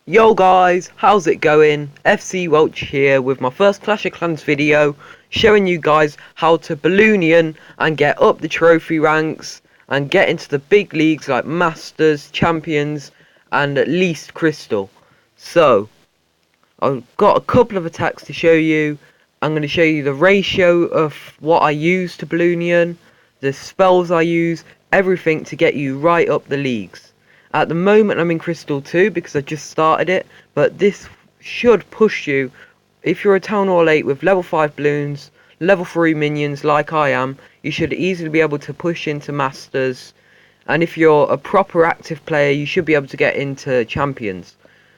Yo guys, how's it going? FC Welch here with my first Clash of Clans video, showing you guys how to Balloonian and get up the trophy ranks and get into the big leagues like Masters, Champions and at least Crystal. So, I've got a couple of attacks to show you. I'm going to show you the ratio of what I use to Balloonian, the spells I use, everything to get you right up the leagues. At the moment I'm in Crystal 2 because I just started it, but this should push you. If you're a Town Hall 8 with level 5 balloons, level 3 minions like I am, you should easily be able to push into Masters. And if you're a proper active player, you should be able to get into Champions.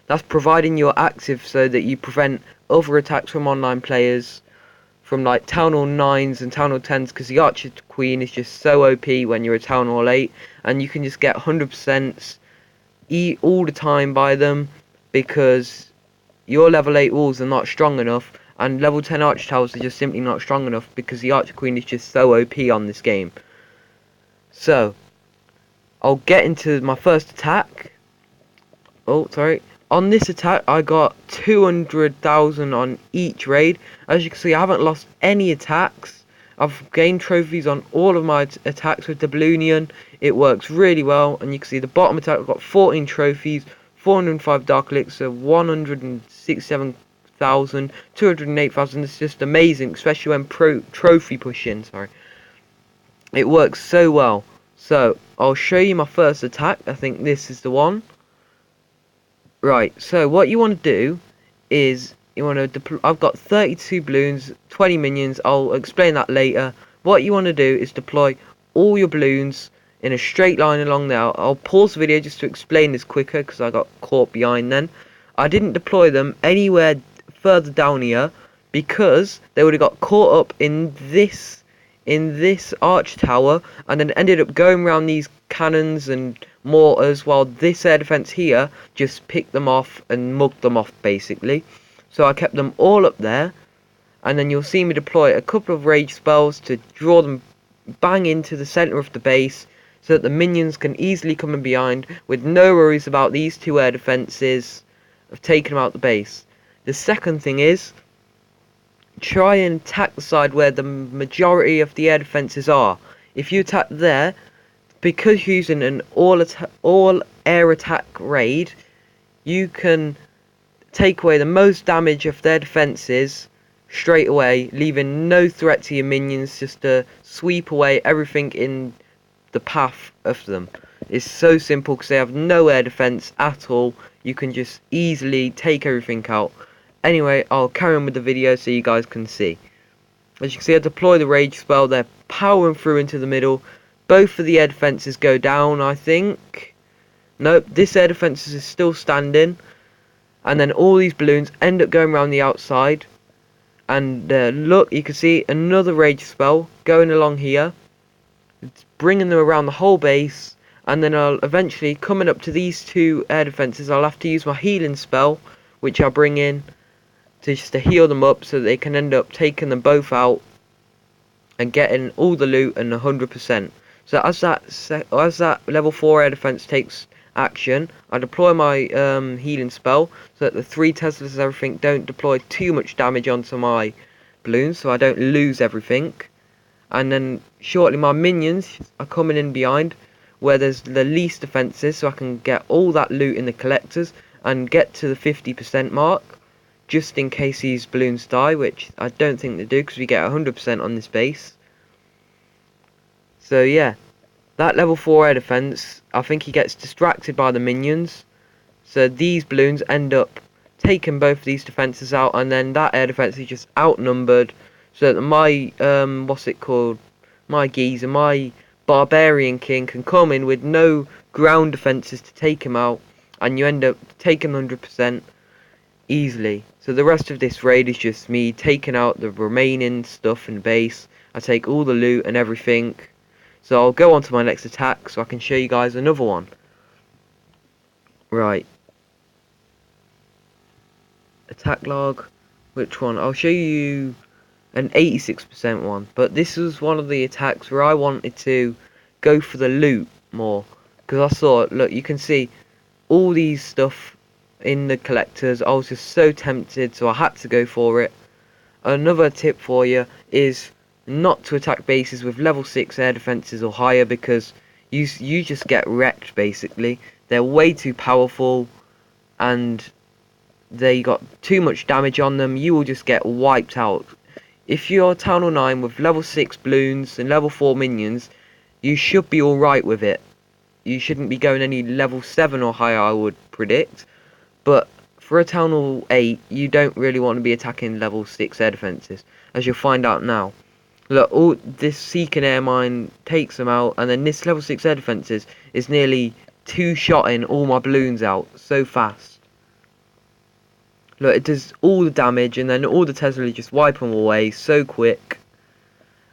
That's providing you're active so that you prevent other attacks from online players, from like Town Hall 9s and Town Hall 10s, because the Archer Queen is just so OP when you're a Town Hall 8, and you can just get 100% all the time by them because your level 8 walls are not strong enough, and level 10 Archer Towers are just simply not strong enough because the Archer Queen is just so OP on this game. So, I'll get into my first attack. Oh, sorry. On this attack, I got 200,000 on each raid. As you can see, I haven't lost any attacks. I've gained trophies on all of my attacks with the Balloonian. It works really well, and you can see the bottom attack, I've got 14 trophies, 405 Dark Elixir, 167,000, 208,000. It's just amazing, especially when trophy pushing. Sorry, it works so well. So I'll show you my first attack. I think this is the one. Right, so what you want to do is you want to deploy. I've got 32 balloons, 20 minions. I'll explain that later. What you want to do is deploy all your balloons in a straight line along there. I'll pause the video just to explain this quicker because I got caught behind then. I didn't deploy them anywhere further down here because they would have got caught up in this arch tower and then ended up going around these cannons and mortars, while this air defense here just picked them off and mugged them off basically. So I kept them all up there, and then you'll see me deploy a couple of rage spells to draw them bang into the center of the base so that the minions can easily come in behind with no worries about these two air defenses of taking them out the base. The second thing is try and attack the side where the majority of the air defenses are. If you attack there, because you're using an all air attack raid, you can take away the most damage of their defenses straight away, leaving no threat to your minions, just to sweep away everything in the path of them. It's so simple because they have no air defense at all. You can just easily take everything out. Anyway, I'll carry on with the video so you guys can see. As you can see, I deploy the rage spell. They're powering through into the middle. Both of the air defenses go down, I think. Nope, this air defense is still standing. And then all these balloons end up going around the outside. And look, you can see another rage spell going along here. It's bringing them around the whole base. And then I'll eventually, coming up to these two air defenses, I'll have to use my healing spell, which I'll bring in just to heal them up so that they can end up taking them both out and getting all the loot and 100%. So as that level 4 air defense takes action, I deploy my healing spell so that the 3 Teslas and everything don't deploy too much damage onto my balloons, so I don't lose everything. And then shortly my minions are coming in behind where there's the least defenses, so I can get all that loot in the collectors and get to the 50% mark, just in case these balloons die, which I don't think they do because we get 100% on this base. So yeah, that level 4 air defense, I think he gets distracted by the minions. So these balloons end up taking both of these defenses out, and then that air defense is just outnumbered. So that my, my geezer, my barbarian king can come in with no ground defenses to take him out. And you end up taking 100% easily. So the rest of this raid is just me taking out the remaining stuff in the base. I take all the loot and everything. So I'll go on to my next attack so I can show you guys another one. Right. Attack log. Which one? I'll show you an 86% one. But this was one of the attacks where I wanted to go for the loot more. Because I saw, look, you can see all these stuff in the collectors. I was just so tempted, so I had to go for it. Another tip for you is not to attack bases with level 6 air defenses or higher, because you just get wrecked basically. They're way too powerful and they got too much damage on them. You will just get wiped out. If you're Town Hall 9 with level 6 balloons and level 4 minions, you should be alright with it. You shouldn't be going any level 7 or higher, I would predict. But for a Town Hall 8, you don't really want to be attacking level 6 air defenses, as you'll find out now. Look, all this Seeking Air Mine takes them out, and then this level 6 air defenses is nearly two-shotting all my balloons out so fast. Look, it does all the damage, and then all the Tesla just wipe them away so quick.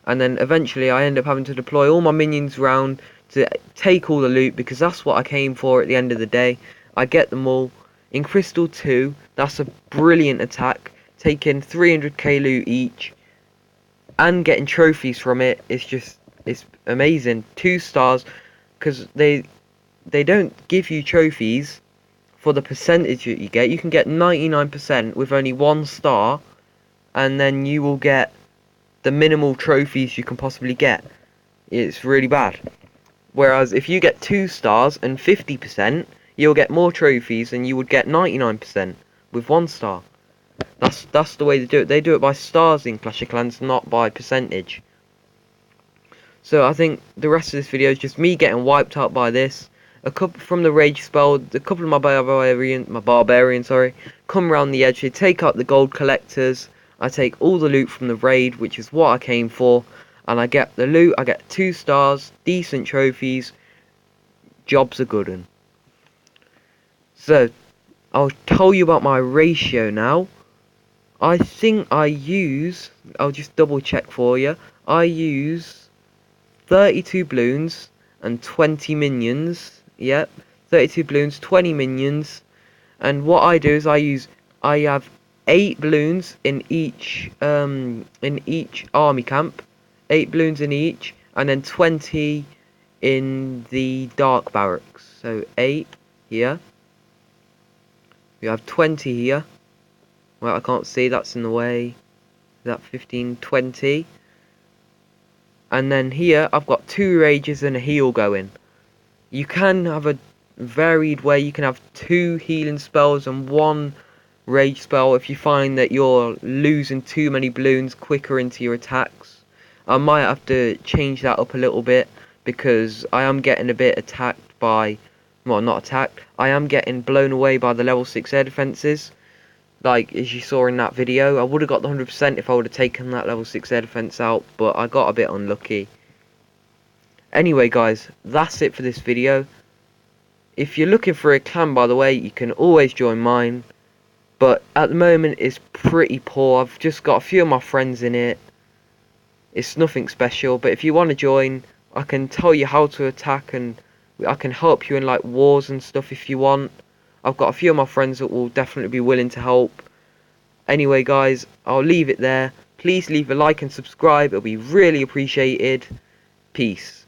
And then eventually I end up having to deploy all my minions around to take all the loot, because that's what I came for at the end of the day. I get them all. In Crystal 2, that's a brilliant attack, taking 300k loot each, and getting trophies from it. It's amazing. 2 stars, because they don't give you trophies for the percentage that you get. You can get 99% with only 1 star, and then you will get the minimal trophies you can possibly get. It's really bad. Whereas if you get 2 stars and 50%, you'll get more trophies than you would get 99% with 1 star. That's the way they do it. They do it by stars in Clash of Clans, not by percentage. So I think the rest of this video is just me getting wiped out by this. A couple from the rage spell, a couple of my barbarians, come around the edge. They take out the gold collectors. I take all the loot from the raid, which is what I came for, and I get the loot. I get 2 stars, decent trophies. Job's a good one. So I'll tell you about my ratio now. I think I'll just double check for you. I use 32 balloons and 20 minions. Yep, 32 balloons, 20 minions. And what I do is I have 8 balloons in each army camp. 8 balloons in each, and then 20 in the dark barracks. So 8 here. We have 20 here. Well, I can't see, that's in the way. Is that 15, 20? And then here, I've got 2 rages and a heal going. You can have a varied way. You can have 2 healing spells and 1 rage spell if you find that you're losing too many balloons quicker into your attacks. I might have to change that up a little bit, because I am getting a bit attacked by... Well, not attacked. I am getting blown away by the level 6 air defenses. Like, as you saw in that video, I would have got the 100% if I would have taken that level 6 air defense out, but I got a bit unlucky. Anyway, guys, that's it for this video. If you're looking for a clan, by the way, you can always join mine. But at the moment, it's pretty poor. I've just got a few of my friends in it. It's nothing special, but if you want to join, I can tell you how to attack, and I can help you in like wars and stuff if you want. I've got a few of my friends that will definitely be willing to help. Anyway, guys, I'll leave it there. Please leave a like and subscribe. It'll be really appreciated. Peace.